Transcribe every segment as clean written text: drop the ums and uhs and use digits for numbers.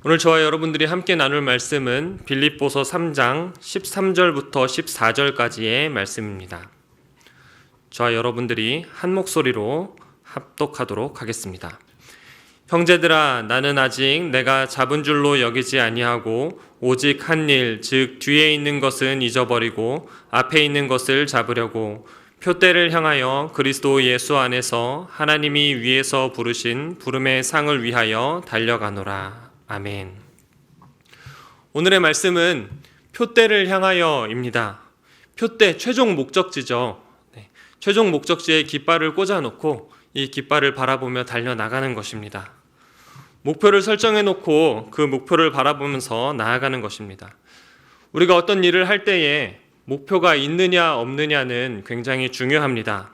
오늘 저와 여러분들이 함께 나눌 말씀은 빌립보서 3장 13절부터 14절까지의 말씀입니다. 저와 여러분들이 한 목소리로 합독하도록 하겠습니다. 형제들아, 나는 아직 내가 잡은 줄로 여기지 아니하고 오직 한 일, 즉 뒤에 있는 것은 잊어버리고 앞에 있는 것을 잡으려고 표대를 향하여 그리스도 예수 안에서 하나님이 위에서 부르신 부름의 상을 위하여 달려가노라. 아멘. 오늘의 말씀은 표대를 향하여입니다. 표대, 최종 목적지죠. 최종 목적지에 깃발을 꽂아놓고 이 깃발을 바라보며 달려나가는 것입니다. 목표를 설정해놓고 그 목표를 바라보면서 나아가는 것입니다. 우리가 어떤 일을 할 때에 목표가 있느냐 없느냐는 굉장히 중요합니다.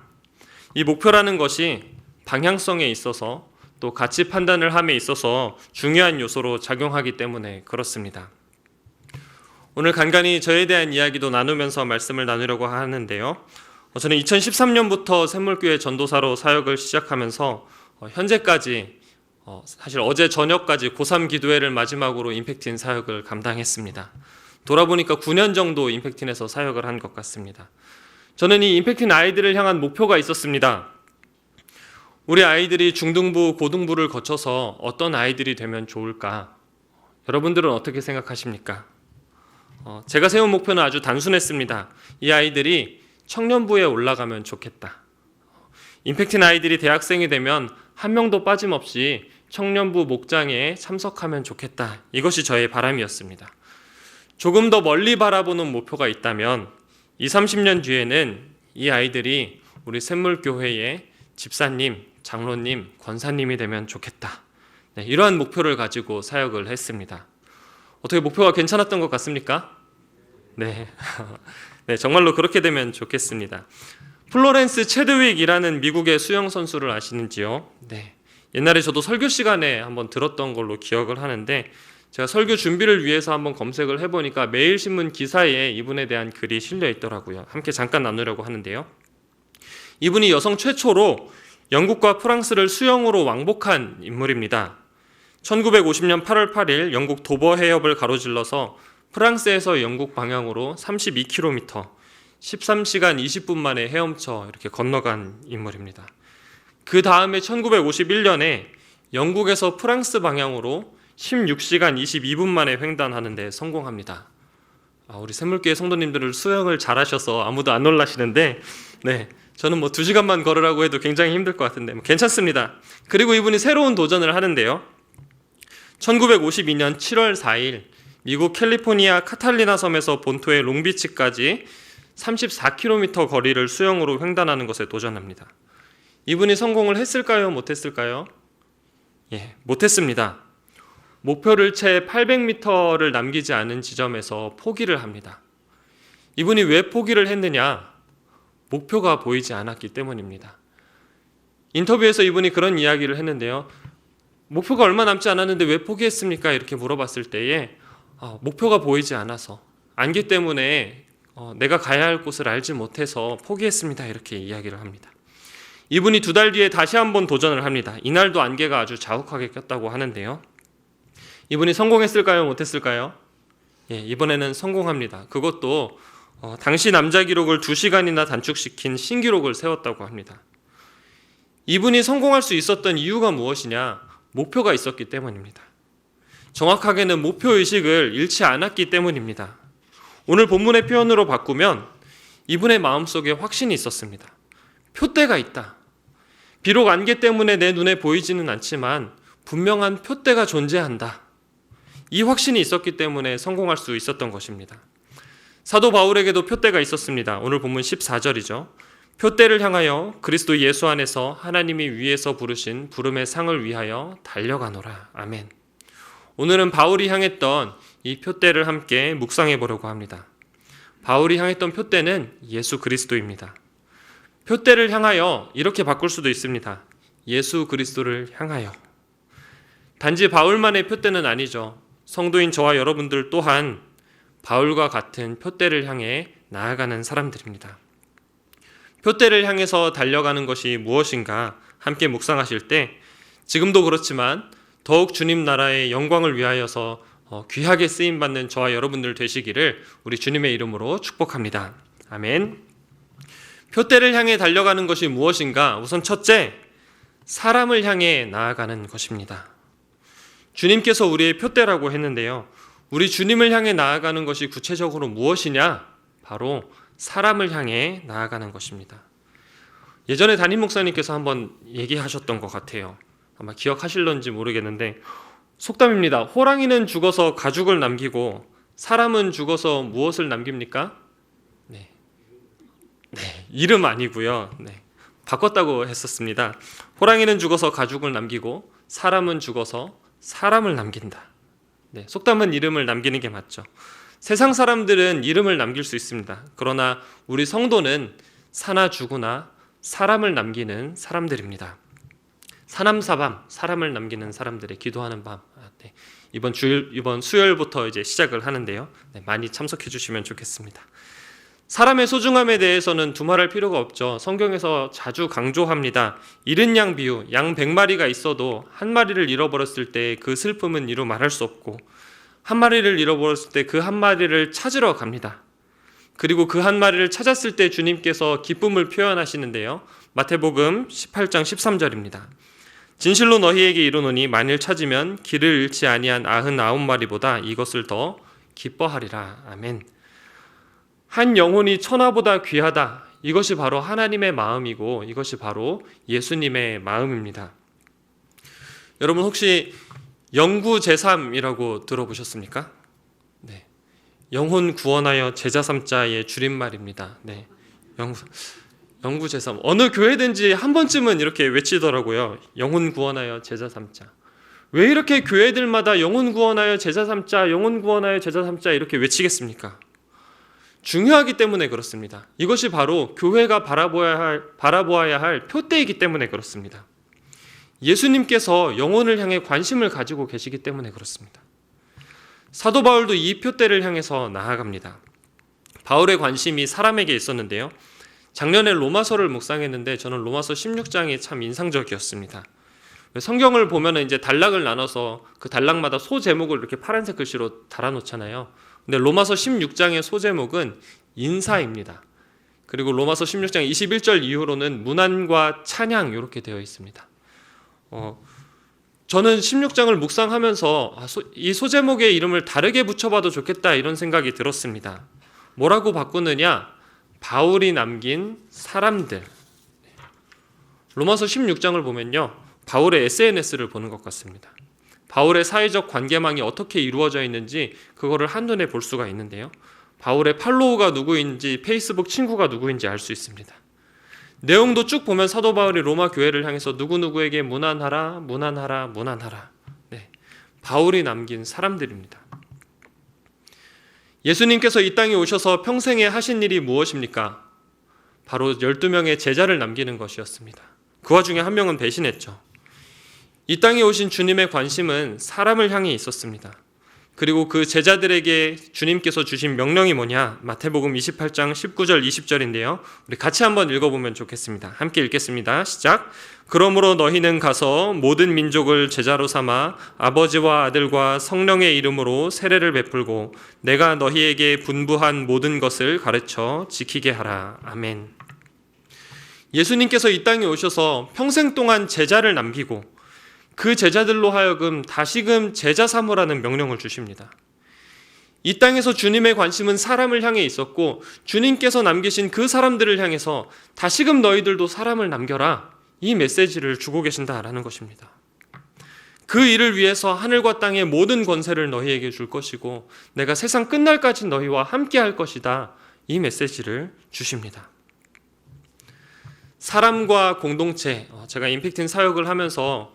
이 목표라는 것이 방향성에 있어서 또 가치 판단을 함에 있어서 중요한 요소로 작용하기 때문에 그렇습니다. 오늘 간간히 저에 대한 이야기도 나누면서 말씀을 나누려고 하는데요. 저는 2013년부터 샘물교회 전도사로 사역을 시작하면서 현재까지 사실 어제 저녁까지 고3 기도회를 마지막으로 임팩트인 사역을 감당했습니다. 돌아보니까 9년 정도 임팩트인에서 사역을 한 것 같습니다. 저는 이 임팩트인 아이들을 향한 목표가 있었습니다. 우리 아이들이 중등부, 고등부를 거쳐서 어떤 아이들이 되면 좋을까? 여러분들은 어떻게 생각하십니까? 제가 세운 목표는 아주 단순했습니다. 이 아이들이 청년부에 올라가면 좋겠다. 임팩트인 아이들이 대학생이 되면 한 명도 빠짐없이 청년부 목장에 참석하면 좋겠다. 이것이 저의 바람이었습니다. 조금 더 멀리 바라보는 목표가 있다면 20, 30년 뒤에는 이 아이들이 우리 샘물교회의 집사님, 장로님, 권사님이 되면 좋겠다. 이러한 목표를 가지고 사역을 했습니다. 어떻게 목표가 괜찮았던 것 같습니까? 네, 정말로 그렇게 되면 좋겠습니다. 플로렌스 체드윅이라는 미국의 수영 선수를 아시는지요? 네, 옛날에 저도 설교 시간에 한번 들었던 걸로 기억을 하는데 제가 설교 준비를 위해서 한번 검색을 해보니까 매일신문 기사에 이분에 대한 글이 실려 있더라고요. 함께 잠깐 나누려고 하는데요. 이분이 여성 최초로 영국과 프랑스를 수영으로 왕복한 인물입니다. 1950년 8월 8일 영국 도버 해협을 가로질러서 프랑스에서 영국 방향으로 32km, 13시간 20분 만에 헤엄쳐 이렇게 건너간 인물입니다. 그 다음에 1951년에 영국에서 프랑스 방향으로 16시간 22분 만에 횡단하는 데 성공합니다. 우리 샘물교회 성도님들을 수영을 잘하셔서 아무도 안 놀라시는데 저는 2시간만 걸으라고 해도 굉장히 힘들 것 같은데 괜찮습니다. 그리고 이분이 새로운 도전을 하는데요. 1952년 7월 4일 미국 캘리포니아 카탈리나 섬에서 본토의 롱비치까지 34km 거리를 수영으로 횡단하는 것에 도전합니다. 이분이 성공을 했을까요? 못했을까요? 못했습니다. 목표를 채 800m를 남기지 않은 지점에서 포기를 합니다. 이분이 왜 포기를 했느냐? 목표가 보이지 않았기 때문입니다. 인터뷰에서 이분이 그런 이야기를 했는데요. 목표가 얼마 남지 않았는데 왜 포기했습니까? 이렇게 물어봤을 때에 목표가 보이지 않아서 안개 때문에 내가 가야 할 곳을 알지 못해서 포기했습니다. 이렇게 이야기를 합니다. 이분이 2달 뒤에 다시 한번 도전을 합니다. 이날도 안개가 아주 자욱하게 꼈다고 하는데요. 이분이 성공했을까요? 못했을까요? 이번에는 성공합니다. 그것도 당시 남자 기록을 2시간이나 단축시킨 신기록을 세웠다고 합니다. 이분이 성공할 수 있었던 이유가 무엇이냐? 목표가 있었기 때문입니다. 정확하게는 목표의식을 잃지 않았기 때문입니다. 오늘 본문의 표현으로 바꾸면 이분의 마음속에 확신이 있었습니다. 표대가 있다. 비록 안개 때문에 내 눈에 보이지는 않지만 분명한 표대가 존재한다. 이 확신이 있었기 때문에 성공할 수 있었던 것입니다. 사도 바울에게도 표대가 있었습니다. 오늘 본문 14절이죠. 표대를 향하여 그리스도 예수 안에서 하나님이 위에서 부르신 부름의 상을 위하여 달려가노라. 아멘. 오늘은 바울이 향했던 이 표대를 함께 묵상해 보려고 합니다. 바울이 향했던 표대는 예수 그리스도입니다. 표대를 향하여 이렇게 바꿀 수도 있습니다. 예수 그리스도를 향하여. 단지 바울만의 표대는 아니죠. 성도인 저와 여러분들 또한 바울과 같은 표대를 향해 나아가는 사람들입니다. 표대를 향해서 달려가는 것이 무엇인가 함께 묵상하실 때 지금도 그렇지만 더욱 주님 나라의 영광을 위하여서 귀하게 쓰임받는 저와 여러분들 되시기를 우리 주님의 이름으로 축복합니다. 아멘. 표대를 향해 달려가는 것이 무엇인가? 우선 첫째, 사람을 향해 나아가는 것입니다. 주님께서 우리의 표대라고 했는데요. 우리 주님을 향해 나아가는 것이 구체적으로 무엇이냐? 바로 사람을 향해 나아가는 것입니다. 예전에 담임 목사님께서 한번 얘기하셨던 것 같아요. 아마 기억하실런지 모르겠는데 속담입니다. 호랑이는 죽어서 가죽을 남기고 사람은 죽어서 무엇을 남깁니까? 네, 이름 아니고요. 바꿨다고 했었습니다. 호랑이는 죽어서 가죽을 남기고 사람은 죽어서 사람을 남긴다. 속담은 이름을 남기는 게 맞죠. 세상 사람들은 이름을 남길 수 있습니다. 그러나 우리 성도는 사나 죽으나 사람을 남기는 사람들입니다. 사남사밤, 사람을 남기는 사람들의 기도하는 밤. 이번 수요일부터 이제 시작을 하는데요. 많이 참석해 주시면 좋겠습니다. 사람의 소중함에 대해서는 두말할 필요가 없죠. 성경에서 자주 강조합니다. 잃은 양 비유, 양 100마리가 있어도 한 마리를 잃어버렸을 때 그 슬픔은 이루 말할 수 없고 한 마리를 잃어버렸을 때 그 한 마리를 찾으러 갑니다. 그리고 그 한 마리를 찾았을 때 주님께서 기쁨을 표현하시는데요. 마태복음 18장 13절입니다. 진실로 너희에게 이르노니 만일 찾으면 길을 잃지 아니한 99마리보다 이것을 더 기뻐하리라. 아멘. 한 영혼이 천하보다 귀하다. 이것이 바로 하나님의 마음이고 이것이 바로 예수님의 마음입니다. 여러분 혹시 영구 제삼이라고 들어보셨습니까? 영혼 구원하여 제자 삼자의 줄임말입니다. 영구 제삼. 어느 교회든지 한 번쯤은 이렇게 외치더라고요. 영혼 구원하여 제자 삼자. 왜 이렇게 교회들마다 영혼 구원하여 제자 삼자, 영혼 구원하여 제자 삼자 이렇게 외치겠습니까? 중요하기 때문에 그렇습니다. 이것이 바로 교회가 바라보아야 할 표대이기 때문에 그렇습니다. 예수님께서 영혼을 향해 관심을 가지고 계시기 때문에 그렇습니다. 사도 바울도 이 표대를 향해서 나아갑니다. 바울의 관심이 사람에게 있었는데요. 작년에 로마서를 묵상했는데 저는 로마서 16장이 참 인상적이었습니다. 성경을 보면 이제 단락을 나눠서 그 단락마다 소제목을 이렇게 파란색 글씨로 달아놓잖아요. 근데 로마서 16장의 소제목은 인사입니다. 그리고 로마서 16장 21절 이후로는 문안과 찬양 이렇게 되어 있습니다. 저는 16장을 묵상하면서 이 소제목의 이름을 다르게 붙여봐도 좋겠다 이런 생각이 들었습니다. 뭐라고 바꾸느냐? 바울이 남긴 사람들. 로마서 16장을 보면요. 바울의 SNS를 보는 것 같습니다. 바울의 사회적 관계망이 어떻게 이루어져 있는지 그거를 한눈에 볼 수가 있는데요. 바울의 팔로우가 누구인지 페이스북 친구가 누구인지 알 수 있습니다. 내용도 쭉 보면 사도 바울이 로마 교회를 향해서 누구누구에게 문안하라. 바울이 남긴 사람들입니다. 예수님께서 이 땅에 오셔서 평생에 하신 일이 무엇입니까? 바로 12명의 제자를 남기는 것이었습니다. 그 와중에 한 명은 배신했죠. 이 땅에 오신 주님의 관심은 사람을 향해 있었습니다. 그리고 그 제자들에게 주님께서 주신 명령이 뭐냐? 마태복음 28장 19절 20절인데요. 우리 같이 한번 읽어보면 좋겠습니다. 함께 읽겠습니다. 시작. 그러므로 너희는 가서 모든 민족을 제자로 삼아 아버지와 아들과 성령의 이름으로 세례를 베풀고 내가 너희에게 분부한 모든 것을 가르쳐 지키게 하라. 아멘. 예수님께서 이 땅에 오셔서 평생 동안 제자를 남기고 그 제자들로 하여금 다시금 제자 삼으라는 명령을 주십니다. 이 땅에서 주님의 관심은 사람을 향해 있었고 주님께서 남기신 그 사람들을 향해서 다시금 너희들도 사람을 남겨라. 이 메시지를 주고 계신다라는 것입니다. 그 일을 위해서 하늘과 땅의 모든 권세를 너희에게 줄 것이고 내가 세상 끝날까지 너희와 함께 할 것이다. 이 메시지를 주십니다. 사람과 공동체, 제가 임팩트인 사역을 하면서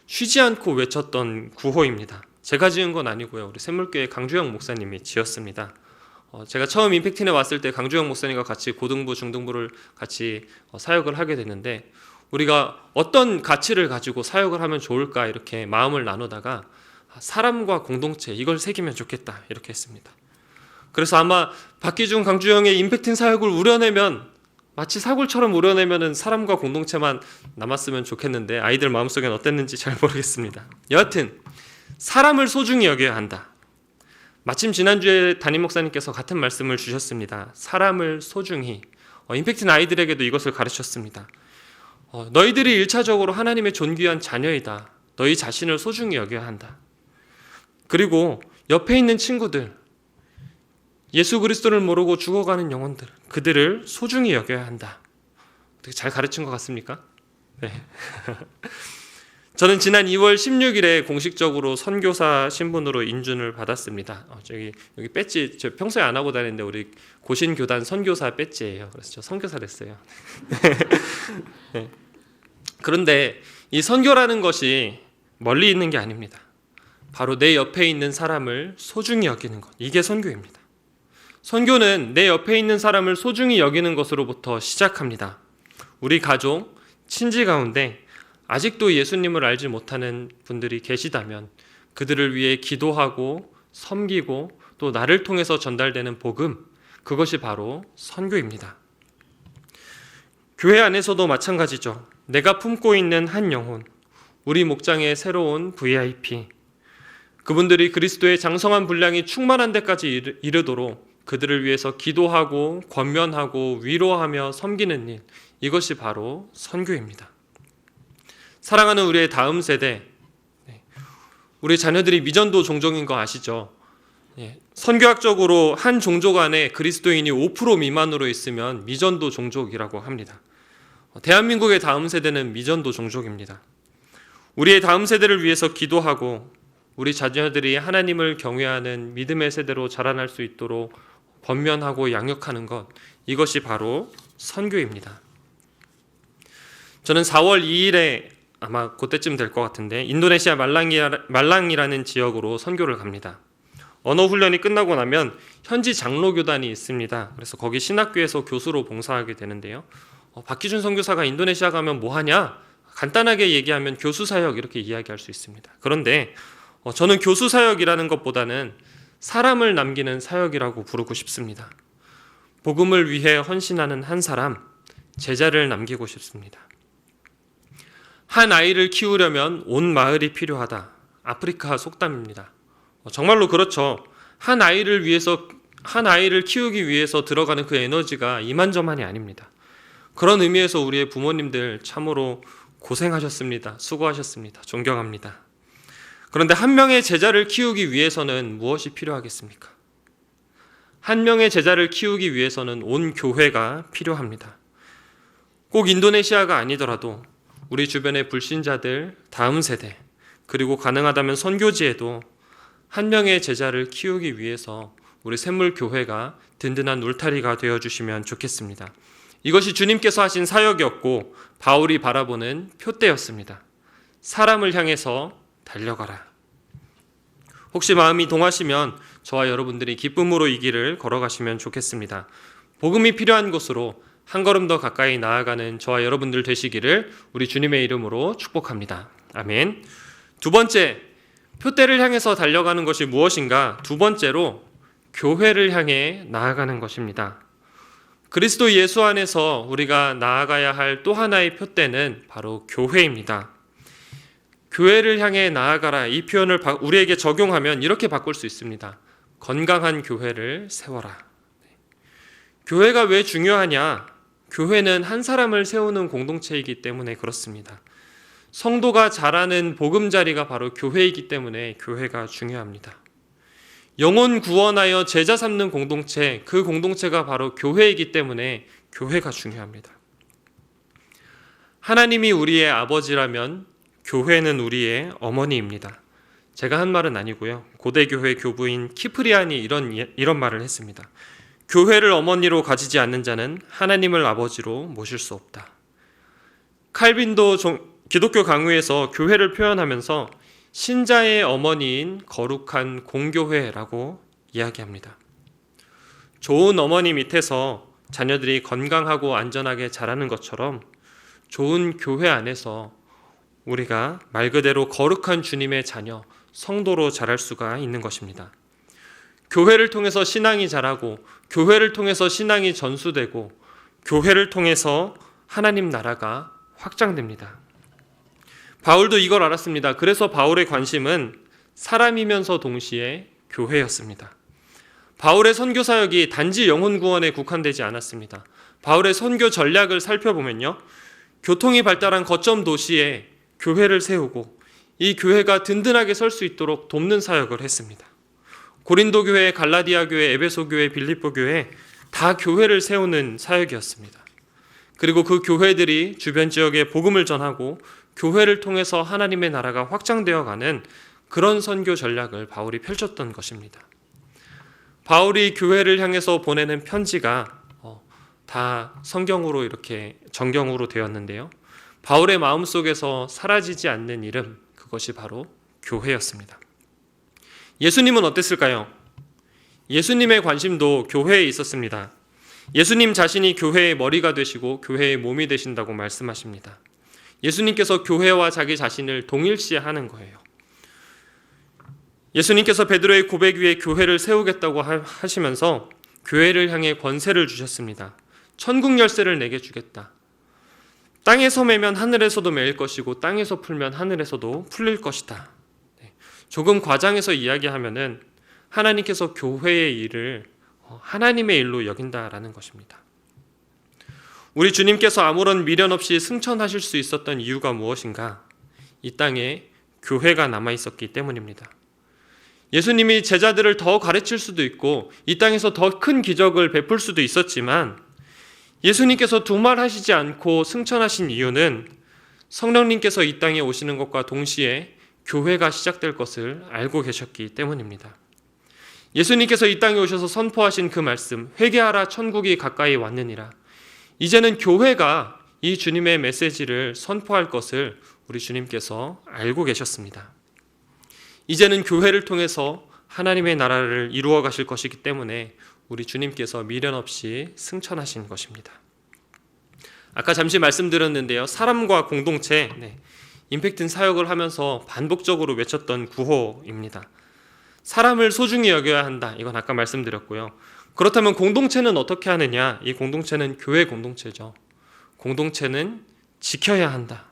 쉬지 않고 외쳤던 구호입니다. 제가 지은 건 아니고요. 우리 샘물교회 강주영 목사님이 지었습니다. 제가 처음 임팩트인에 왔을 때 강주영 목사님과 같이 고등부, 중등부를 같이 사역을 하게 됐는데 우리가 어떤 가치를 가지고 사역을 하면 좋을까 이렇게 마음을 나누다가 사람과 공동체 이걸 새기면 좋겠다 이렇게 했습니다. 그래서 아마 박기중, 강주영의 임팩트인 사역을 우려내면 마치 사골처럼 우려내면은 사람과 공동체만 남았으면 좋겠는데 아이들 마음속엔 어땠는지 잘 모르겠습니다. 여하튼 사람을 소중히 여겨야 한다. 마침 지난주에 담임 목사님께서 같은 말씀을 주셨습니다. 사람을 소중히. 임팩트는 아이들에게도 이것을 가르쳤습니다. 너희들이 1차적으로 하나님의 존귀한 자녀이다. 너희 자신을 소중히 여겨야 한다. 그리고 옆에 있는 친구들, 예수 그리스도를 모르고 죽어가는 영혼들, 그들을 소중히 여겨야 한다. 어떻게 잘 가르친 것 같습니까? 네. 저는 지난 2월 16일에 공식적으로 선교사 신분으로 인준을 받았습니다. 여기 배지 저 평소에 안 하고 다니는데 우리 고신교단 선교사 배지예요. 그래서 저 선교사 됐어요. 네. 그런데 이 선교라는 것이 멀리 있는 게 아닙니다. 바로 내 옆에 있는 사람을 소중히 여기는 것. 이게 선교입니다. 선교는 내 옆에 있는 사람을 소중히 여기는 것으로부터 시작합니다. 우리 가족, 친지 가운데 아직도 예수님을 알지 못하는 분들이 계시다면 그들을 위해 기도하고 섬기고 또 나를 통해서 전달되는 복음, 그것이 바로 선교입니다. 교회 안에서도 마찬가지죠. 내가 품고 있는 한 영혼, 우리 목장의 새로운 VIP, 그분들이 그리스도의 장성한 분량이 충만한 데까지 이르도록 그들을 위해서 기도하고 권면하고 위로하며 섬기는 일, 이것이 바로 선교입니다. 사랑하는 우리의 다음 세대, 우리 자녀들이 미전도 종족인 거 아시죠? 선교학적으로 한 종족 안에 그리스도인이 5% 미만으로 있으면 미전도 종족이라고 합니다. 대한민국의 다음 세대는 미전도 종족입니다. 우리의 다음 세대를 위해서 기도하고 우리 자녀들이 하나님을 경외하는 믿음의 세대로 자라날 수 있도록 권면하고 양육하는 것, 이것이 바로 선교입니다. 저는 4월 2일에 아마 그때쯤 될 것 같은데 인도네시아 말랑이라는 지역으로 선교를 갑니다. 언어 훈련이 끝나고 나면 현지 장로교단이 있습니다. 그래서 거기 신학교에서 교수로 봉사하게 되는데요. 박기준 선교사가 인도네시아 가면 뭐 하냐? 간단하게 얘기하면 교수 사역 이렇게 이야기할 수 있습니다. 그런데 저는 교수 사역이라는 것보다는 사람을 남기는 사역이라고 부르고 싶습니다. 복음을 위해 헌신하는 한 사람, 제자를 남기고 싶습니다. 한 아이를 키우려면 온 마을이 필요하다. 아프리카 속담입니다. 정말로 그렇죠. 한 아이를 키우기 위해서 들어가는 그 에너지가 이만저만이 아닙니다. 그런 의미에서 우리의 부모님들 참으로 고생하셨습니다. 수고하셨습니다. 존경합니다. 그런데 한 명의 제자를 키우기 위해서는 무엇이 필요하겠습니까? 한 명의 제자를 키우기 위해서는 온 교회가 필요합니다. 꼭 인도네시아가 아니더라도 우리 주변의 불신자들, 다음 세대, 그리고 가능하다면 선교지에도 한 명의 제자를 키우기 위해서 우리 샘물교회가 든든한 울타리가 되어주시면 좋겠습니다. 이것이 주님께서 하신 사역이었고 바울이 바라보는 표대였습니다. 사람을 향해서 달려가라. 혹시 마음이 동하시면 저와 여러분들이 기쁨으로 이 길을 걸어가시면 좋겠습니다. 복음이 필요한 곳으로 한 걸음 더 가까이 나아가는 저와 여러분들 되시기를 우리 주님의 이름으로 축복합니다. 아멘. 두 번째, 표대를 향해서 달려가는 것이 무엇인가? 두 번째로 교회를 향해 나아가는 것입니다. 그리스도 예수 안에서 우리가 나아가야 할 또 하나의 표대는 바로 교회입니다. 교회를 향해 나아가라, 이 표현을 우리에게 적용하면 이렇게 바꿀 수 있습니다. 건강한 교회를 세워라. 교회가 왜 중요하냐? 교회는 한 사람을 세우는 공동체이기 때문에 그렇습니다. 성도가 자라는 보금자리가 바로 교회이기 때문에 교회가 중요합니다. 영혼 구원하여 제자 삼는 공동체, 그 공동체가 바로 교회이기 때문에 교회가 중요합니다. 하나님이 우리의 아버지라면 교회는 우리의 어머니입니다. 제가 한 말은 아니고요. 고대교회 교부인 키프리안이 이런 말을 했습니다. 교회를 어머니로 가지지 않는 자는 하나님을 아버지로 모실 수 없다. 칼빈도 기독교 강의에서 교회를 표현하면서 신자의 어머니인 거룩한 공교회라고 이야기합니다. 좋은 어머니 밑에서 자녀들이 건강하고 안전하게 자라는 것처럼 좋은 교회 안에서 우리가 말 그대로 거룩한 주님의 자녀, 성도로 자랄 수가 있는 것입니다. 교회를 통해서 신앙이 자라고 교회를 통해서 신앙이 전수되고 교회를 통해서 하나님 나라가 확장됩니다. 바울도 이걸 알았습니다. 그래서 바울의 관심은 사람이면서 동시에 교회였습니다. 바울의 선교 사역이 단지 영혼 구원에 국한되지 않았습니다. 바울의 선교 전략을 살펴보면요, 교통이 발달한 거점 도시에 교회를 세우고 이 교회가 든든하게 설 수 있도록 돕는 사역을 했습니다. 고린도 교회, 갈라디아 교회, 에베소 교회, 빌립보 교회 다 교회를 세우는 사역이었습니다. 그리고 그 교회들이 주변 지역에 복음을 전하고 교회를 통해서 하나님의 나라가 확장되어 가는 그런 선교 전략을 바울이 펼쳤던 것입니다. 바울이 교회를 향해서 보내는 편지가 다 성경으로 이렇게 정경으로 되었는데요. 바울의 마음속에서 사라지지 않는 이름, 그것이 바로 교회였습니다. 예수님은 어땠을까요? 예수님의 관심도 교회에 있었습니다. 예수님 자신이 교회의 머리가 되시고 교회의 몸이 되신다고 말씀하십니다. 예수님께서 교회와 자기 자신을 동일시하는 거예요. 예수님께서 베드로의 고백 위에 교회를 세우겠다고 하시면서 교회를 향해 권세를 주셨습니다. 천국 열쇠를 내게 주겠다. 땅에서 매면 하늘에서도 매일 것이고 땅에서 풀면 하늘에서도 풀릴 것이다. 조금 과장해서 이야기하면은 하나님께서 교회의 일을 하나님의 일로 여긴다라는 것입니다. 우리 주님께서 아무런 미련 없이 승천하실 수 있었던 이유가 무엇인가? 이 땅에 교회가 남아 있었기 때문입니다. 예수님이 제자들을 더 가르칠 수도 있고 이 땅에서 더 큰 기적을 베풀 수도 있었지만 예수님께서 두말하시지 않고 승천하신 이유는 성령님께서 이 땅에 오시는 것과 동시에 교회가 시작될 것을 알고 계셨기 때문입니다. 예수님께서 이 땅에 오셔서 선포하신 그 말씀, 회개하라 천국이 가까이 왔느니라. 이제는 교회가 이 주님의 메시지를 선포할 것을 우리 주님께서 알고 계셨습니다. 이제는 교회를 통해서 하나님의 나라를 이루어 가실 것이기 때문에 우리 주님께서 미련 없이 승천하신 것입니다. 아까 잠시 말씀드렸는데요. 사람과 공동체, 임팩트 사역을 하면서 반복적으로 외쳤던 구호입니다. 사람을 소중히 여겨야 한다. 이건 아까 말씀드렸고요. 그렇다면 공동체는 어떻게 하느냐? 이 공동체는 교회 공동체죠. 공동체는 지켜야 한다.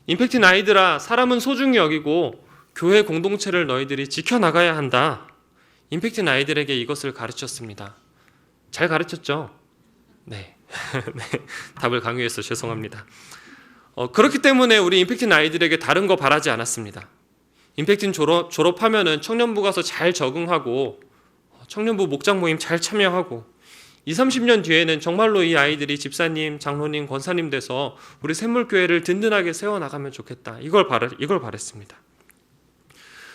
임팩트 아이들아, 사람은 소중히 여기고 교회 공동체를 너희들이 지켜나가야 한다. 임팩트 아이들에게 이것을 가르쳤습니다. 잘 가르쳤죠? 네. 답을 강요해서 죄송합니다. 그렇기 때문에 우리 임팩트 아이들에게 다른 거 바라지 않았습니다. 임팩트 졸업하면은 청년부 가서 잘 적응하고 청년부 목장 모임 잘 참여하고 20-30년 뒤에는 정말로 이 아이들이 집사님, 장로님, 권사님 돼서 우리 샘물교회를 든든하게 세워나가면 좋겠다. 이걸 바랬습니다.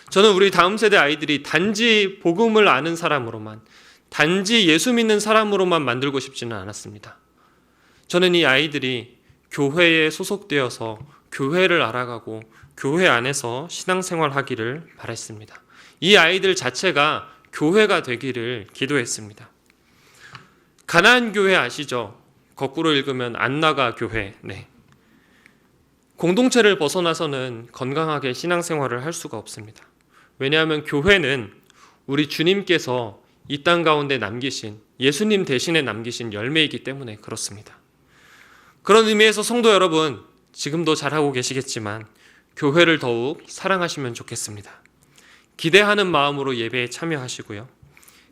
저는 우리 다음 세대 아이들이 단지 복음을 아는 사람으로만, 단지 예수 믿는 사람으로만 만들고 싶지는 않았습니다. 저는 이 아이들이 교회에 소속되어서 교회를 알아가고 교회 안에서 신앙생활하기를 바랬습니다. 이 아이들 자체가 교회가 되기를 기도했습니다. 가나안 교회 아시죠? 거꾸로 읽으면 안나가 교회. 공동체를 벗어나서는 건강하게 신앙생활을 할 수가 없습니다. 왜냐하면 교회는 우리 주님께서 이 땅 가운데 남기신, 예수님 대신에 남기신 열매이기 때문에 그렇습니다. 그런 의미에서 성도 여러분, 지금도 잘하고 계시겠지만 교회를 더욱 사랑하시면 좋겠습니다. 기대하는 마음으로 예배에 참여하시고요.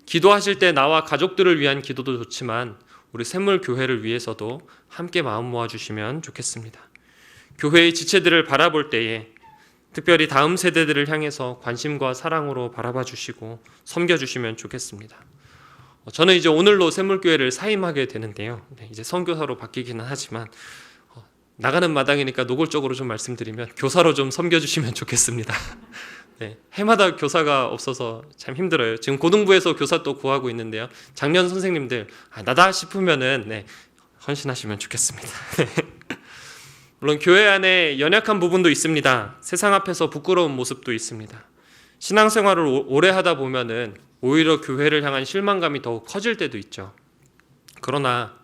기도하실 때 나와 가족들을 위한 기도도 좋지만 우리 샘물교회를 위해서도 함께 마음 모아주시면 좋겠습니다. 교회의 지체들을 바라볼 때에 특별히 다음 세대들을 향해서 관심과 사랑으로 바라봐 주시고 섬겨주시면 좋겠습니다. 저는 이제 오늘로 샘물교회를 사임하게 되는데요. 이제 선교사로 바뀌기는 하지만 나가는 마당이니까 노골적으로 좀 말씀드리면 교사로 좀 섬겨주시면 좋겠습니다. 해마다 교사가 없어서 참 힘들어요. 지금 고등부에서 교사 또 구하고 있는데요. 작년 선생님들 나다 싶으면은 헌신하시면 좋겠습니다. 물론 교회 안에 연약한 부분도 있습니다. 세상 앞에서 부끄러운 모습도 있습니다. 신앙생활을 오래 하다 보면은 오히려 교회를 향한 실망감이 더욱 커질 때도 있죠. 그러나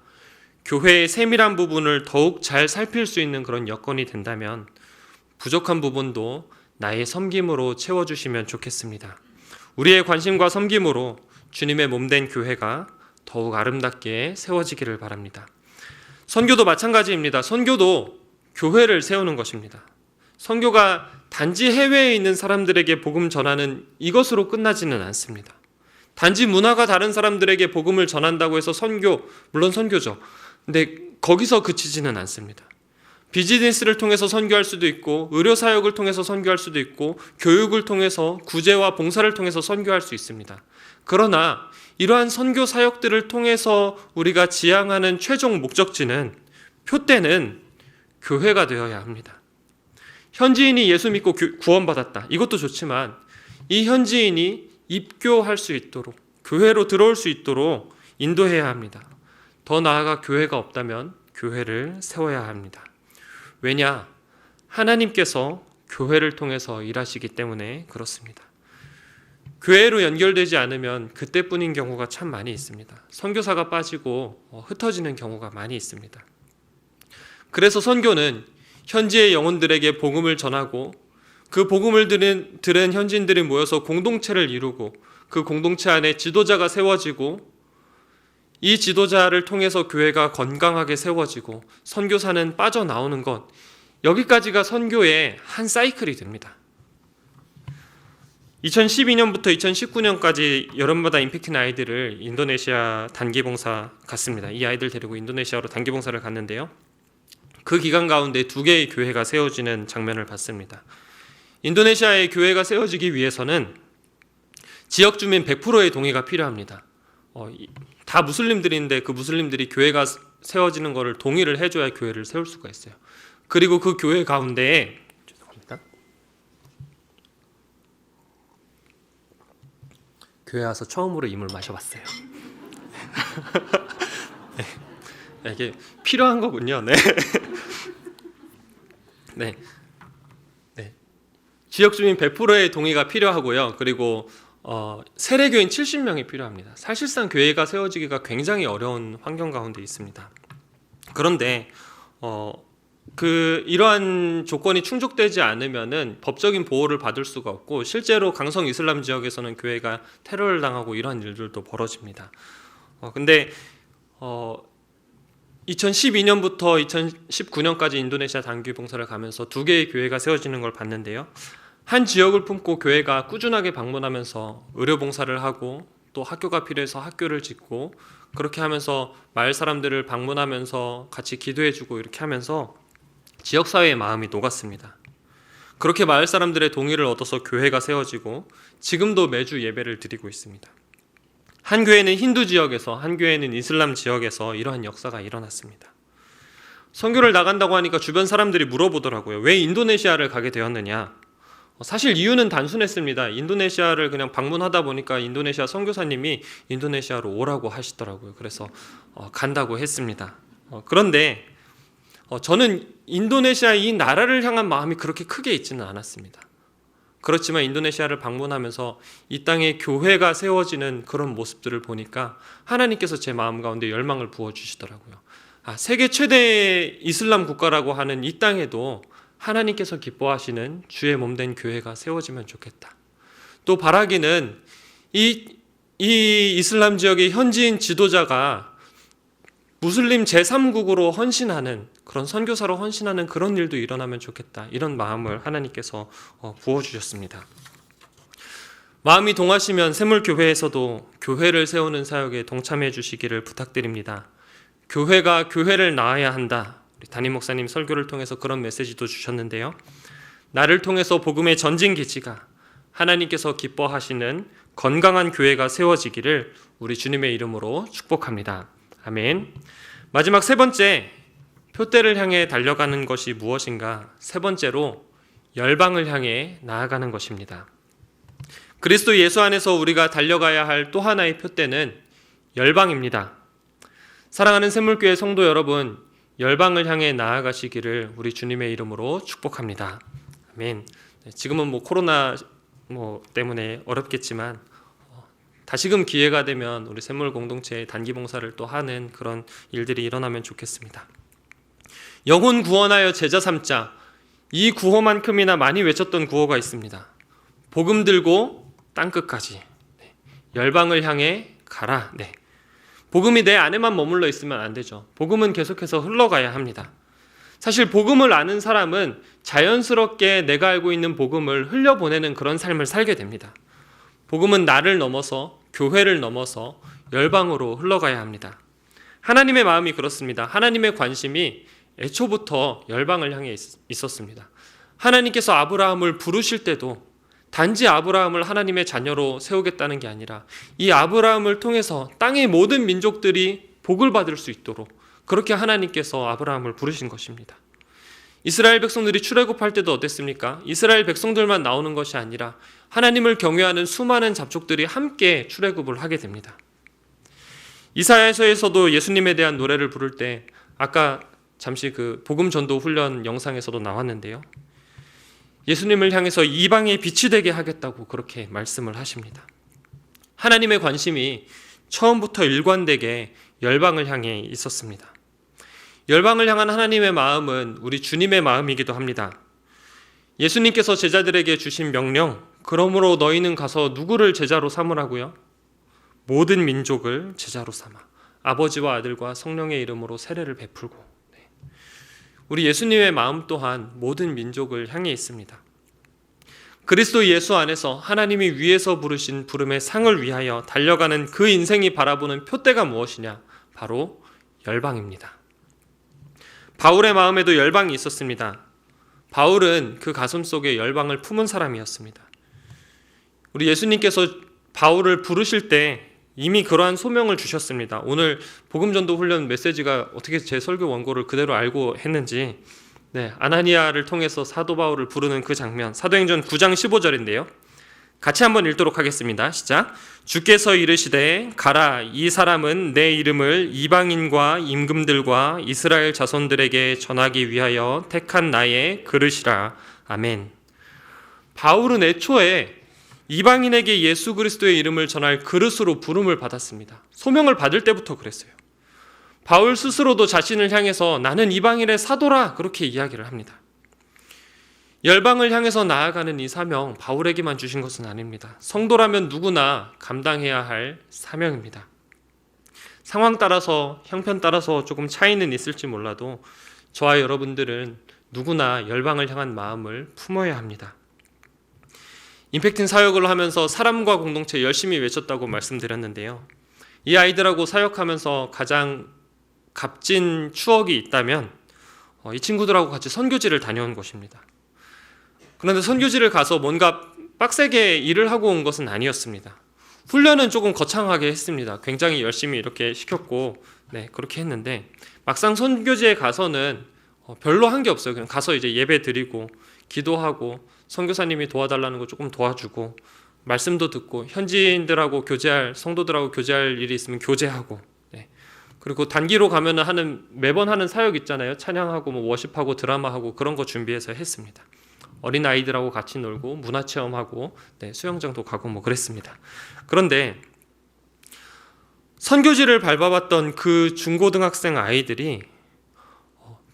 교회의 세밀한 부분을 더욱 잘 살필 수 있는 그런 여건이 된다면 부족한 부분도 나의 섬김으로 채워주시면 좋겠습니다. 우리의 관심과 섬김으로 주님의 몸된 교회가 더욱 아름답게 세워지기를 바랍니다. 선교도 마찬가지입니다. 선교도 교회를 세우는 것입니다. 선교가 단지 해외에 있는 사람들에게 복음 전하는 이것으로 끝나지는 않습니다. 단지 문화가 다른 사람들에게 복음을 전한다고 해서 선교, 물론 선교죠. 근데 거기서 그치지는 않습니다. 비즈니스를 통해서 선교할 수도 있고, 의료사역을 통해서 선교할 수도 있고, 교육을 통해서, 구제와 봉사를 통해서 선교할 수 있습니다. 그러나 이러한 선교 사역들을 통해서 우리가 지향하는 최종 목적지는, 표대는 교회가 되어야 합니다. 현지인이 예수 믿고 구원받았다. 이것도 좋지만 이 현지인이 입교할 수 있도록, 교회로 들어올 수 있도록 인도해야 합니다. 더 나아가 교회가 없다면 교회를 세워야 합니다. 왜냐? 하나님께서 교회를 통해서 일하시기 때문에 그렇습니다. 교회로 연결되지 않으면 그때뿐인 경우가 참 많이 있습니다. 선교사가 빠지고 흩어지는 경우가 많이 있습니다. 그래서 선교는 현지의 영혼들에게 복음을 전하고, 그 복음을 들은 현지인들이 모여서 공동체를 이루고, 그 공동체 안에 지도자가 세워지고, 이 지도자를 통해서 교회가 건강하게 세워지고 선교사는 빠져나오는 것, 여기까지가 선교의 한 사이클이 됩니다. 2012년부터 2019년까지 여름마다 임팩트인 아이들을 인도네시아 단기봉사 갔습니다. 이 아이들 데리고 인도네시아로 단기봉사를 갔는데요. 그 기간 가운데 2개의 교회가 세워지는 장면을 봤습니다. 인도네시아의 교회가 세워지기 위해서는 지역 주민 100%의 동의가 필요합니다. 다 무슬림들인데 그 무슬림들이 교회가 세워지는 것을 동의를 해줘야 교회를 세울 수가 있어요. 그리고 그 교회 가운데에, 죄송합니다, 교회 와서 처음으로 이물 마셔봤어요. 네. 이게 필요한 거군요. 네. 네. 네. 지역 주민 100%의 동의가 필요하고요. 그리고 세례교인 70명이 필요합니다. 사실상 교회가 세워지기가 굉장히 어려운 환경 가운데 있습니다. 그런데 이러한 조건이 충족되지 않으면은 법적인 보호를 받을 수가 없고, 실제로 강성 이슬람 지역에서는 교회가 테러를 당하고 이러한 일들도 벌어집니다. 근데 2012년부터 2019년까지 인도네시아 단기 봉사를 가면서 2개의 교회가 세워지는 걸 봤는데요. 한 지역을 품고 교회가 꾸준하게 방문하면서 의료 봉사를 하고, 또 학교가 필요해서 학교를 짓고, 그렇게 하면서 마을 사람들을 방문하면서 같이 기도해주고, 이렇게 하면서 지역사회의 마음이 녹았습니다. 그렇게 마을 사람들의 동의를 얻어서 교회가 세워지고 지금도 매주 예배를 드리고 있습니다. 한 교회는 힌두 지역에서, 한 교회는 이슬람 지역에서 이러한 역사가 일어났습니다. 선교를 나간다고 하니까 주변 사람들이 물어보더라고요. 왜 인도네시아를 가게 되었느냐? 사실 이유는 단순했습니다. 인도네시아를 그냥 방문하다 보니까 인도네시아 선교사님이 인도네시아로 오라고 하시더라고요. 그래서 간다고 했습니다. 그런데 저는 인도네시아 이 나라를 향한 마음이 그렇게 크게 있지는 않았습니다. 그렇지만 인도네시아를 방문하면서 이 땅에 교회가 세워지는 그런 모습들을 보니까 하나님께서 제 마음 가운데 열망을 부어주시더라고요. 세계 최대의 이슬람 국가라고 하는 이 땅에도 하나님께서 기뻐하시는 주의 몸된 교회가 세워지면 좋겠다. 또 바라기는 이 이슬람 지역의 현지인 지도자가 무슬림 제3국으로 헌신하는, 그런 선교사로 헌신하는 그런 일도 일어나면 좋겠다. 이런 마음을 하나님께서 부어주셨습니다. 마음이 동하시면 샘물교회에서도 교회를 세우는 사역에 동참해 주시기를 부탁드립니다. 교회가 교회를 낳아야 한다. 우리 담임 목사님 설교를 통해서 그런 메시지도 주셨는데요. 나를 통해서 복음의 전진기지가, 하나님께서 기뻐하시는 건강한 교회가 세워지기를 우리 주님의 이름으로 축복합니다. 아멘. 마지막 3번째, 표대를 향해 달려가는 것이 무엇인가? 3번째로 열방을 향해 나아가는 것입니다. 그리스도 예수 안에서 우리가 달려가야 할 또 하나의 표대는 열방입니다. 사랑하는 샘물교회 성도 여러분, 열방을 향해 나아가시기를 우리 주님의 이름으로 축복합니다. 아멘. 지금은 코로나 때문에 어렵겠지만 다시금 기회가 되면 우리 샘물 공동체의 단기 봉사를 또 하는 그런 일들이 일어나면 좋겠습니다. 영혼 구원하여 제자 삼자, 이 구호만큼이나 많이 외쳤던 구호가 있습니다. 복음 들고 땅끝까지, 열방을 향해 가라. 복음이 내 안에만 머물러 있으면 안 되죠. 복음은 계속해서 흘러가야 합니다. 사실 복음을 아는 사람은 자연스럽게 내가 알고 있는 복음을 흘려보내는 그런 삶을 살게 됩니다. 복음은 나를 넘어서 교회를 넘어서 열방으로 흘러가야 합니다. 하나님의 마음이 그렇습니다. 하나님의 관심이 애초부터 열방을 향해 있었습니다. 하나님께서 아브라함을 부르실 때도 단지 아브라함을 하나님의 자녀로 세우겠다는 게 아니라 이 아브라함을 통해서 땅의 모든 민족들이 복을 받을 수 있도록 그렇게 하나님께서 아브라함을 부르신 것입니다. 이스라엘 백성들이 출애굽할 때도 어땠습니까? 이스라엘 백성들만 나오는 것이 아니라 하나님을 경외하는 수많은 잡족들이 함께 출애굽을 하게 됩니다. 이사야서에서도 예수님에 대한 노래를 부를 때 아까 잠시 그 복음 전도 훈련 영상에서도 나왔는데요. 예수님을 향해서 이방의 빛이 되게 하겠다고 그렇게 말씀을 하십니다. 하나님의 관심이 처음부터 일관되게 열방을 향해 있었습니다. 열방을 향한 하나님의 마음은 우리 주님의 마음이기도 합니다. 예수님께서 제자들에게 주신 명령, 그러므로 너희는 가서 누구를 제자로 삼으라고요? 모든 민족을 제자로 삼아 아버지와 아들과 성령의 이름으로 세례를 베풀고. 우리 예수님의 마음 또한 모든 민족을 향해 있습니다. 그리스도 예수 안에서 하나님이 위에서 부르신 부름의 상을 위하여 달려가는 그 인생이 바라보는 표대가 무엇이냐? 바로 열방입니다. 바울의 마음에도 열방이 있었습니다. 바울은 그 가슴 속에 열방을 품은 사람이었습니다. 우리 예수님께서 바울을 부르실 때 이미 그러한 소명을 주셨습니다. 오늘 복음전도 훈련 메시지가 어떻게 제 설교 원고를 그대로 알고 했는지, 아나니아를 통해서 사도 바울을 부르는 그 장면, 사도행전 9장 15절인데요. 같이 한번 읽도록 하겠습니다. 시작. 주께서 이르시되 가라, 이 사람은 내 이름을 이방인과 임금들과 이스라엘 자손들에게 전하기 위하여 택한 나의 그릇이라. 아멘. 바울은 애초에 이방인에게 예수 그리스도의 이름을 전할 그릇으로 부름을 받았습니다. 소명을 받을 때부터 그랬어요. 바울 스스로도 자신을 향해서 나는 이방인의 사도라 그렇게 이야기를 합니다. 열방을 향해서 나아가는 이 사명, 바울에게만 주신 것은 아닙니다. 성도라면 누구나 감당해야 할 사명입니다. 상황 따라서, 형편 따라서 조금 차이는 있을지 몰라도 저와 여러분들은 누구나 열방을 향한 마음을 품어야 합니다. 임팩팅 사역을 하면서 사람과 공동체 열심히 외쳤다고 말씀드렸는데요. 이 아이들하고 사역하면서 가장 값진 추억이 있다면 이 친구들하고 같이 선교지를 다녀온 것입니다. 그런데 선교지를 가서 뭔가 빡세게 일을 하고 온 것은 아니었습니다. 훈련은 조금 거창하게 했습니다. 굉장히 열심히 이렇게 시켰고 그렇게 했는데 막상 선교지에 가서는 별로 한 게 없어요. 그냥 가서 이제 예배 드리고 기도하고 선교사님이 도와달라는 거 조금 도와주고 말씀도 듣고 현지인들하고 교제할, 성도들하고 교제할 일이 있으면 교제하고, 그리고 단기로 가면은 매번 하는 사역 있잖아요. 찬양하고 워십하고 드라마하고 그런 거 준비해서 했습니다. 어린 아이들하고 같이 놀고 문화체험하고 수영장도 가고 그랬습니다. 그런데 선교지를 밟아봤던 그 중고등학생 아이들이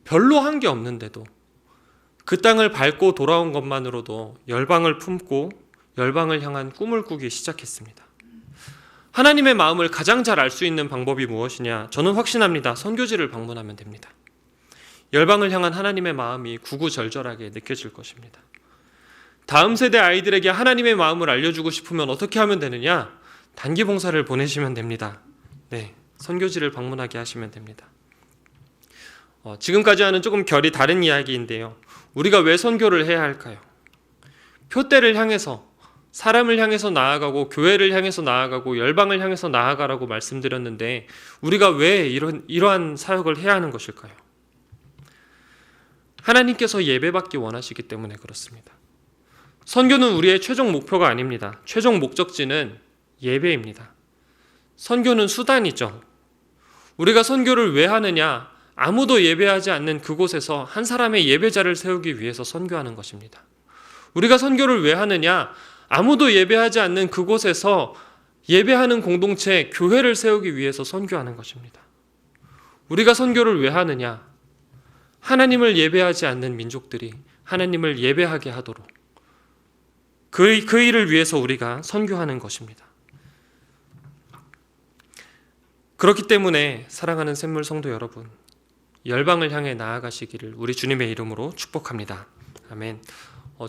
별로 한 게 없는데도 그 땅을 밟고 돌아온 것만으로도 열방을 품고 열방을 향한 꿈을 꾸기 시작했습니다. 하나님의 마음을 가장 잘 알 수 있는 방법이 무엇이냐? 저는 확신합니다. 선교지를 방문하면 됩니다. 열방을 향한 하나님의 마음이 구구절절하게 느껴질 것입니다. 다음 세대 아이들에게 하나님의 마음을 알려주고 싶으면 어떻게 하면 되느냐? 단기 봉사를 보내시면 됩니다. 선교지를 방문하게 하시면 됩니다. 지금까지와는 조금 결이 다른 이야기인데요. 우리가 왜 선교를 해야 할까요? 표대를 향해서, 사람을 향해서 나아가고 교회를 향해서 나아가고 열방을 향해서 나아가라고 말씀드렸는데 우리가 왜 이러한 사역을 해야 하는 것일까요? 하나님께서 예배받기 원하시기 때문에 그렇습니다. 선교는 우리의 최종 목표가 아닙니다. 최종 목적지는 예배입니다. 선교는 수단이죠. 우리가 선교를 왜 하느냐? 아무도 예배하지 않는 그곳에서 한 사람의 예배자를 세우기 위해서 선교하는 것입니다. 우리가 선교를 왜 하느냐? 아무도 예배하지 않는 그곳에서 예배하는 공동체, 교회를 세우기 위해서 선교하는 것입니다. 우리가 선교를 왜 하느냐? 하나님을 예배하지 않는 민족들이 하나님을 예배하게 하도록 그 일을 위해서 우리가 선교하는 것입니다. 그렇기 때문에 사랑하는 샘물 성도 여러분, 열방을 향해 나아가시기를 우리 주님의 이름으로 축복합니다. 아멘.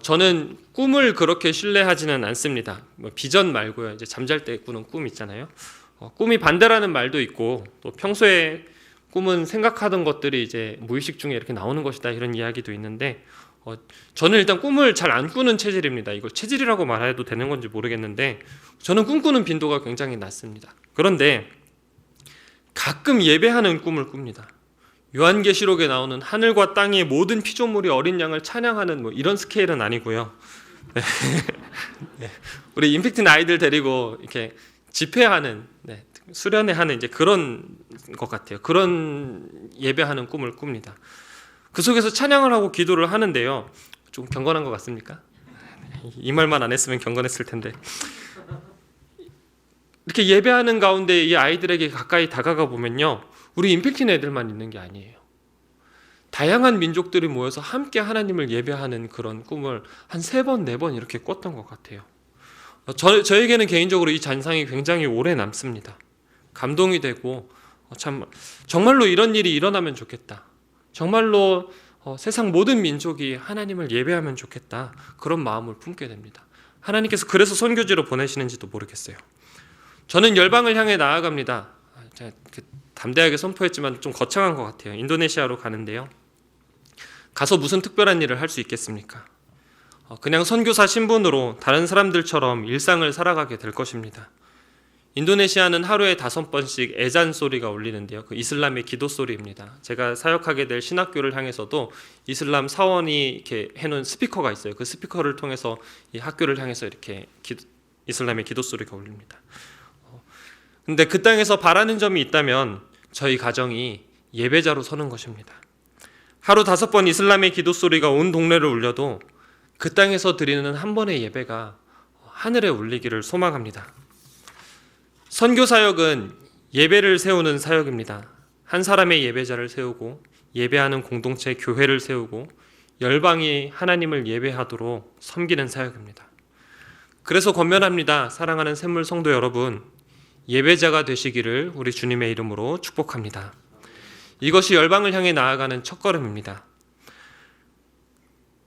저는 꿈을 그렇게 신뢰하지는 않습니다. 비전 말고요. 이제 잠잘 때 꾸는 꿈 있잖아요. 꿈이 반대라는 말도 있고, 또 평소에 꿈은 생각하던 것들이 이제 무의식 중에 이렇게 나오는 것이다, 이런 이야기도 있는데, 저는 일단 꿈을 잘 안 꾸는 체질입니다. 이걸 체질이라고 말해도 되는 건지 모르겠는데, 저는 꿈꾸는 빈도가 굉장히 낮습니다. 그런데 가끔 예배하는 꿈을 꿉니다. 요한계시록에 나오는 하늘과 땅의 모든 피조물이 어린 양을 찬양하는 이런 스케일은 아니고요. 네. 네. 우리 임팩트는 아이들 데리고 이렇게 집회하는, 수련회하는 이제 그런 것 같아요. 그런 예배하는 꿈을 꿉니다. 그 속에서 찬양을 하고 기도를 하는데요. 좀 경건한 것 같습니까? 이 말만 안 했으면 경건했을 텐데. 이렇게 예배하는 가운데 이 아이들에게 가까이 다가가 보면요, 우리 임팩트 애들만 있는 게 아니에요. 다양한 민족들이 모여서 함께 하나님을 예배하는 그런 꿈을 한 3번, 4번 이렇게 꿨던 것 같아요. 저에게는 개인적으로 이 잔상이 굉장히 오래 남습니다. 감동이 되고, 참 정말로 이런 일이 일어나면 좋겠다. 정말로 세상 모든 민족이 하나님을 예배하면 좋겠다. 그런 마음을 품게 됩니다. 하나님께서 그래서 선교지로 보내시는지도 모르겠어요. 저는 열방을 향해 나아갑니다. 제가 담대하게 선포했지만 좀 거창한 것 같아요. 인도네시아로 가는데요. 가서 무슨 특별한 일을 할 수 있겠습니까? 그냥 선교사 신분으로 다른 사람들처럼 일상을 살아가게 될 것입니다. 인도네시아는 하루에 5번씩 에잔 소리가 울리는데요. 그 이슬람의 기도 소리입니다. 제가 사역하게 될 신학교를 향해서도 이슬람 사원이 이렇게 해놓은 스피커가 있어요. 그 스피커를 통해서 이 학교를 향해서 이렇게 이슬람의 기도 소리가 울립니다. 근데 그 땅에서 바라는 점이 있다면 저희 가정이 예배자로 서는 것입니다. 하루 5번 이슬람의 기도 소리가 온 동네를 울려도 그 땅에서 드리는 한 번의 예배가 하늘에 울리기를 소망합니다. 선교 사역은 예배를 세우는 사역입니다. 한 사람의 예배자를 세우고 예배하는 공동체 교회를 세우고 열방이 하나님을 예배하도록 섬기는 사역입니다. 그래서 권면합니다. 사랑하는 샘물 성도 여러분, 예배자가 되시기를 우리 주님의 이름으로 축복합니다. 이것이 열방을 향해 나아가는 첫걸음입니다.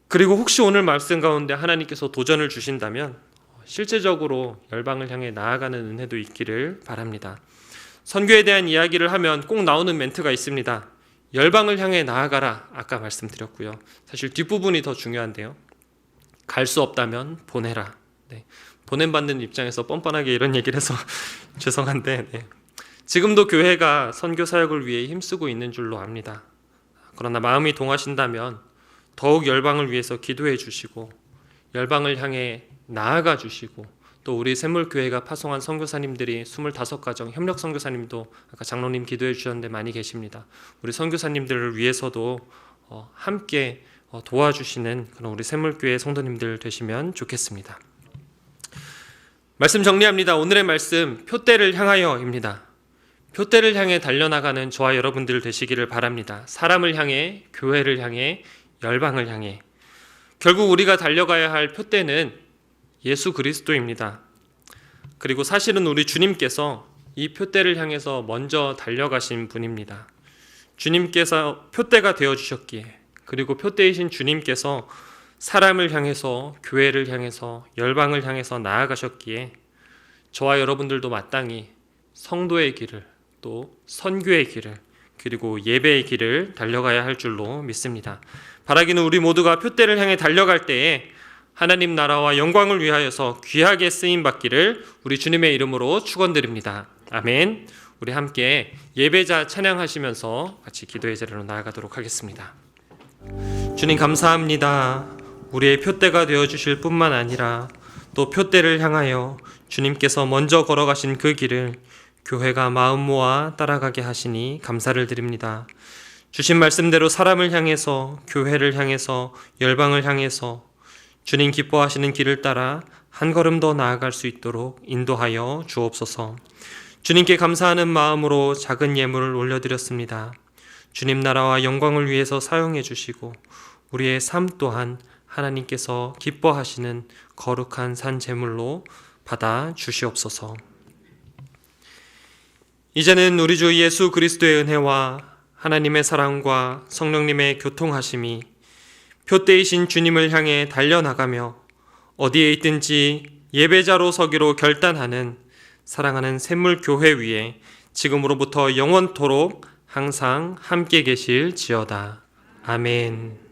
그리고 혹시 오늘 말씀 가운데 하나님께서 도전을 주신다면 실제적으로 열방을 향해 나아가는 은혜도 있기를 바랍니다. 선교에 대한 이야기를 하면 꼭 나오는 멘트가 있습니다. 열방을 향해 나아가라, 아까 말씀드렸고요. 사실 뒷부분이 더 중요한데요. 갈 수 없다면 보내라. 보냄받는 입장에서 뻔뻔하게 이런 얘기를 해서 죄송한데, 지금도 교회가 선교 사역을 위해 힘쓰고 있는 줄로 압니다. 그러나 마음이 동하신다면 더욱 열방을 위해서 기도해 주시고 열방을 향해 나아가 주시고, 또 우리 샘물교회가 파송한 선교사님들이 25가정 협력 선교사님도 아까 장로님 기도해 주셨는데 많이 계십니다. 우리 선교사님들을 위해서도 함께 도와주시는 그런 우리 샘물교회 성도님들 되시면 좋겠습니다. 말씀 정리합니다. 오늘의 말씀 표대를 향하여입니다. 표대를 향해 달려나가는 저와 여러분들 되시기를 바랍니다. 사람을 향해, 교회를 향해, 열방을 향해. 결국 우리가 달려가야 할 표대는 예수 그리스도입니다. 그리고 사실은 우리 주님께서 이 표대를 향해서 먼저 달려가신 분입니다. 주님께서 표대가 되어주셨기에, 그리고 표대이신 주님께서 사람을 향해서, 교회를 향해서, 열방을 향해서 나아가셨기에 저와 여러분들도 마땅히 성도의 길을, 또 선교의 길을, 그리고 예배의 길을 달려가야 할 줄로 믿습니다. 바라기는 우리 모두가 표대를 향해 달려갈 때에 하나님 나라와 영광을 위하여서 귀하게 쓰임받기를 우리 주님의 이름으로 축원드립니다. 아멘. 우리 함께 예배자 찬양하시면서 같이 기도의 자리로 나아가도록 하겠습니다. 주님 감사합니다. 우리의 표대가 되어주실 뿐만 아니라 또 표대를 향하여 주님께서 먼저 걸어가신 그 길을 교회가 마음 모아 따라가게 하시니 감사를 드립니다. 주신 말씀대로 사람을 향해서, 교회를 향해서, 열방을 향해서 주님 기뻐하시는 길을 따라 한 걸음 더 나아갈 수 있도록 인도하여 주옵소서. 주님께 감사하는 마음으로 작은 예물을 올려드렸습니다. 주님 나라와 영광을 위해서 사용해 주시고 우리의 삶 또한 하나님께서 기뻐하시는 거룩한 산 제물로 받아 주시옵소서. 이제는 우리 주 예수 그리스도의 은혜와 하나님의 사랑과 성령님의 교통하심이 표대이신 주님을 향해 달려나가며 어디에 있든지 예배자로 서기로 결단하는 사랑하는 샘물교회 위에 지금으로부터 영원토록 항상 함께 계실지어다. 아멘.